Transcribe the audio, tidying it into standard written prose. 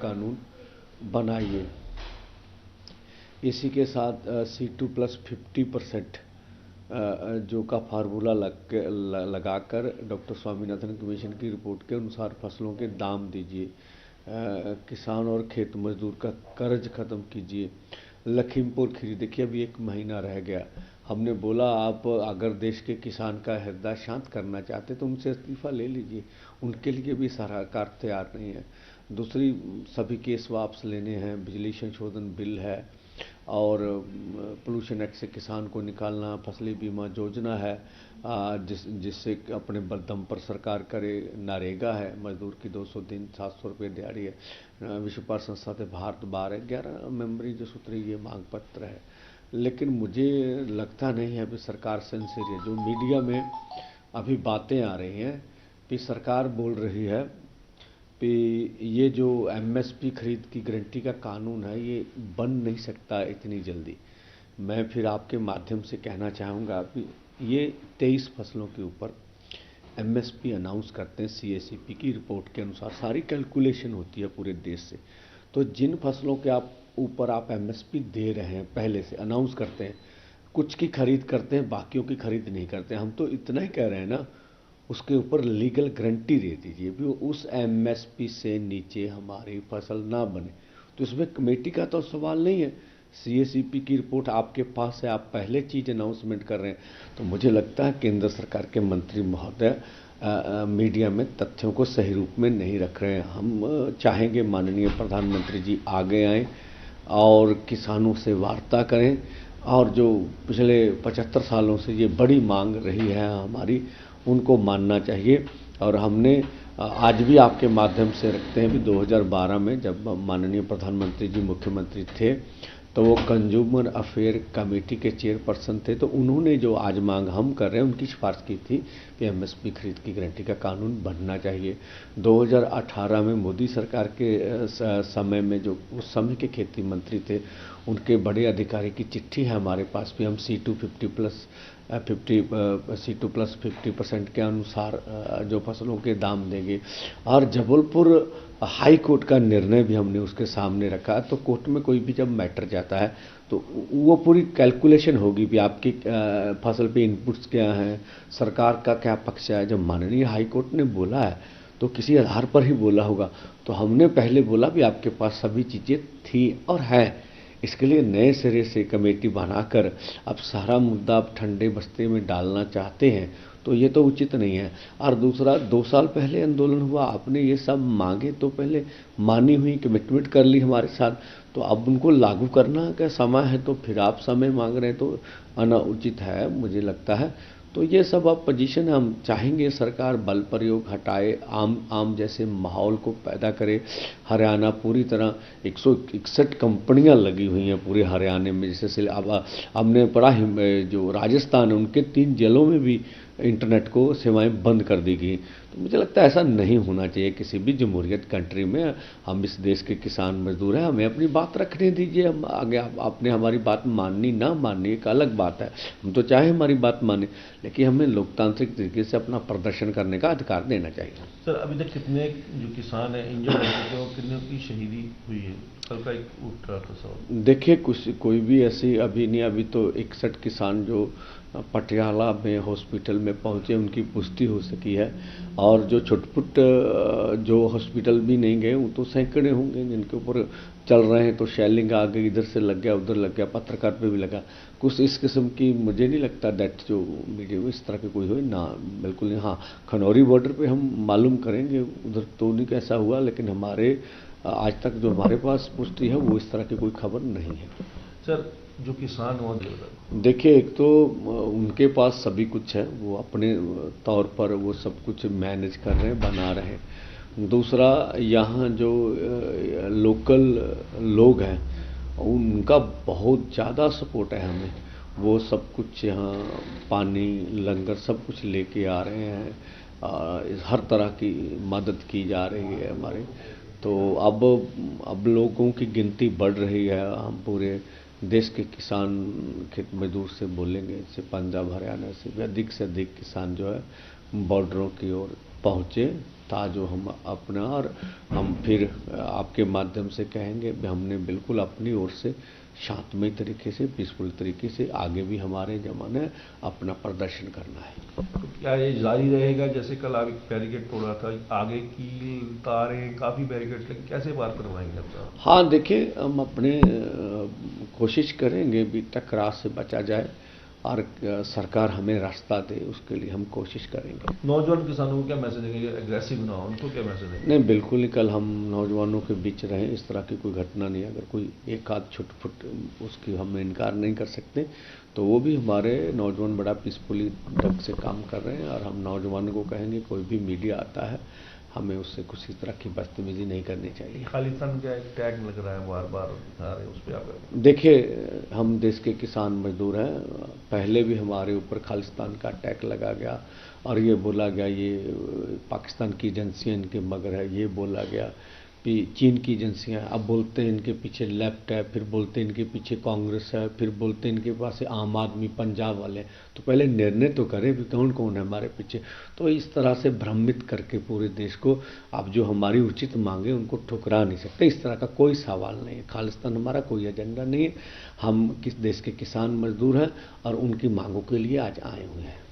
कानून बनाइए। इसी के साथ C2+50% जो का फार्मूला लगाकर डॉक्टर स्वामीनाथन कमीशन की रिपोर्ट के अनुसार फसलों के दाम दीजिए। किसान और खेत मजदूर का कर्ज खत्म कीजिए। लखीमपुर खीरी, देखिए अभी 1 महीना रह गया। हमने बोला आप अगर देश के किसान का हृदय शांत करना चाहते तो उनसे इस्तीफा ले लीजिए, उनके लिए भी सरकार तैयार नहीं है। दूसरी, सभी केस वापस लेने हैं, बिजली संशोधन बिल है और पोल्यूशन एक्ट से किसान को निकालना, फसली बीमा योजना है जिससे अपने दम पर सरकार करे, नरेगा है, मजदूर की 200 दिन 700 रुपये दिहाड़ी है, विश्व व्यापार संस्था से भारत बाहर है, 11 मेंबरी जो सूत्री ये मांग पत्र है। लेकिन मुझे लगता नहीं है अभी सरकार सिंसियर है। जो मीडिया में अभी बातें आ रही हैं कि सरकार बोल रही है कि ये जो MSP खरीद की गारंटी का कानून है ये बन नहीं सकता इतनी जल्दी। मैं फिर आपके माध्यम से कहना चाहूँगा कि ये 23 फसलों के ऊपर MSP अनाउंस करते हैं। CACP की रिपोर्ट के अनुसार सारी कैलकुलेशन होती है पूरे देश से। तो जिन फसलों के ऊपर आप MSP दे रहे हैं, पहले से अनाउंस करते हैं, कुछ की खरीद करते हैं, बाकियों की खरीद नहीं करते। हम तो इतना ही कह रहे हैं ना, उसके ऊपर लीगल गारंटी दे दीजिए भी उस MSP से नीचे हमारी फसल ना बने। तो इसमें कमेटी का तो सवाल नहीं है। CACP की रिपोर्ट आपके पास है, आप पहले चीज़ अनाउंसमेंट कर रहे हैं। तो मुझे लगता है केंद्र सरकार के मंत्री महोदय मीडिया में तथ्यों को सही रूप में नहीं रख रहे हैं। हम चाहेंगे माननीय प्रधानमंत्री जी आगे आएँ और किसानों से वार्ता करें और जो पिछले 75 सालों से ये बड़ी मांग रही है हमारी, उनको मानना चाहिए। और हमने आज भी आपके माध्यम से रखते हैं कि 2012 में जब माननीय प्रधानमंत्री जी मुख्यमंत्री थे तो वो कंज्यूमर अफेयर कमेटी के चेयरपर्सन थे, तो उन्होंने जो आज मांग हम कर रहे हैं उनकी सिफारिश की थी कि MSP खरीद की गारंटी का कानून बनना चाहिए। 2018 में मोदी सरकार के समय में जो उस समय के खेती मंत्री थे उनके बड़े अधिकारी की चिट्ठी है हमारे पास भी, हम C2+50% के अनुसार जो फसलों के दाम देंगे। और जबलपुर हाई कोर्ट का निर्णय भी हमने उसके सामने रखा। तो कोर्ट में कोई भी जब मैटर जाता है तो वो पूरी कैलकुलेशन होगी कि आपकी फसल पे इनपुट्स क्या हैं, सरकार का क्या पक्ष है। जब माननीय हाई कोर्ट ने बोला है तो किसी आधार पर ही बोला होगा। तो हमने पहले बोला भी आपके पास सभी चीज़ें थी और है, इसके लिए नए सिरे से कमेटी बनाकर अब सारा मुद्दा आप ठंडे बस्ते में डालना चाहते हैं तो ये तो उचित नहीं है। और दूसरा, 2 साल पहले आंदोलन हुआ, आपने ये सब मांगे तो पहले मानी हुई, कमिटमेंट कर ली हमारे साथ, तो अब उनको लागू करना का समय है तो फिर आप समय मांग रहे हैं तो अनुचित है मुझे लगता है। तो ये सब अब पोजीशन हम चाहेंगे सरकार बल प्रयोग हटाए, आम जैसे माहौल को पैदा करे। हरियाणा पूरी तरह 161 कंपनियां लगी हुई हैं पूरे हरियाणा में, जैसे अब हमने पढ़ा जो राजस्थान है उनके 3 जिलों में भी इंटरनेट को सेवाएं बंद कर दी गई। तो मुझे लगता है ऐसा नहीं होना चाहिए किसी भी जमहूरियत कंट्री में। हम इस देश के किसान मजदूर हैं, हमें अपनी बात रखने दीजिए। हम आगे आपने हमारी बात माननी ना माननी एक अलग बात है, हम तो चाहे हमारी बात माने, लेकिन हमें लोकतांत्रिक तरीके से अपना प्रदर्शन करने का अधिकार देना चाहिए। सर, अभी तक कितने जो किसान हैं इंजर्ड हो चुके हैं और कितने की शहीदी हुई है? कल का एक उठ रहा था सवाल। देखिए कोई भी ऐसी अभी नहीं, अभी तो 61 किसान जो पटियाला में हॉस्पिटल में पहुंचे उनकी पुष्टि हो सकी है। और जो छुटपुट जो हॉस्पिटल भी नहीं गए वो तो सैकड़े होंगे जिनके ऊपर चल रहे हैं। तो शेलिंग आ गई, इधर से लग गया उधर लग गया, पत्रकार पे भी लगा। कुछ इस किस्म की मुझे नहीं लगता डेथ जो मीडिया में इस तरह की कोई हुई ना, बिल्कुल नहीं। हाँ, खनौरी बॉर्डर पे हम मालूम करेंगे, उधर तो नहीं कैसा हुआ, लेकिन हमारे आज तक जो हमारे पास पुष्टि है वो इस तरह की कोई खबर नहीं है। सर, जो किसान हुआ देखिए, एक तो उनके पास सभी कुछ है, वो अपने तौर पर वो सब कुछ मैनेज कर रहे हैं, बना रहे हैं। दूसरा, यहाँ जो लोकल लोग हैं उनका बहुत ज़्यादा सपोर्ट है हमें। वो सब कुछ यहाँ पानी लंगर सब कुछ लेके आ रहे हैं, हर तरह की मदद की जा रही है हमारे। तो अब लोगों की गिनती बढ़ रही है। हम पूरे देश के किसान खेत मजदूर से बोलेंगे, जैसे पंजाब हरियाणा से भी अधिक किसान जो है बॉर्डरों की ओर पहुँचे था जो हम अपना, और हम फिर आपके माध्यम से कहेंगे हमने बिल्कुल अपनी ओर से शांतमय तरीके से, पीसफुल तरीके से आगे भी हमारे जमाने अपना प्रदर्शन करना है। तो क्या ये जारी रहेगा? जैसे कल आप बैरिकेड तोड़ा था, आगे की तारें काफ़ी बैरिकेड लगे, कैसे पार करवाएंगे आप? हाँ देखिए, हम अपने कोशिश करेंगे भी टकराव से बचा जाए और सरकार हमें रास्ता दे, उसके लिए हम कोशिश करेंगे। नौजवान किसानों को क्या मैसेज देंगे? एग्रेसिव ना हो, उनको क्या मैसेज देंगे? नहीं, बिल्कुल ही कल हम नौजवानों के बीच रहें, इस तरह की कोई घटना नहीं। अगर कोई एक आध छुट-फुट उसकी हम इनकार नहीं कर सकते, तो वो भी हमारे नौजवान बड़ा पीसफुली ढंग से काम कर रहे हैं, और हम नौजवानों को कहेंगे कोई भी मीडिया आता है हमें उससे किसी तरह की बदतमीजी नहीं करनी चाहिए। खालिस्तान का एक टैग लग रहा है, बार बार दिखा रहे हैं, उस पर आप? देखिए, हम देश के किसान मजदूर हैं, पहले भी हमारे ऊपर खालिस्तान का टैग लगा गया और ये बोला गया ये पाकिस्तान की एजेंसियाँ इनके मगर है, ये बोला गया कि चीन की एजेंसियाँ, अब बोलते हैं इनके पीछे लेफ्ट है, फिर बोलते हैं इनके पीछे कांग्रेस है, फिर बोलते हैं इनके पास आम आदमी पंजाब वाले। तो पहले निर्णय तो करें भी कौन कौन है हमारे पीछे। तो इस तरह से भ्रमित करके पूरे देश को आप जो हमारी उचित मांगे उनको ठुकरा नहीं सकते, इस तरह का कोई सवाल नहीं है। खालिस्तान हमारा कोई एजेंडा नहीं है, हम किस देश के किसान मजदूर हैं और उनकी मांगों के लिए आज आए हुए हैं।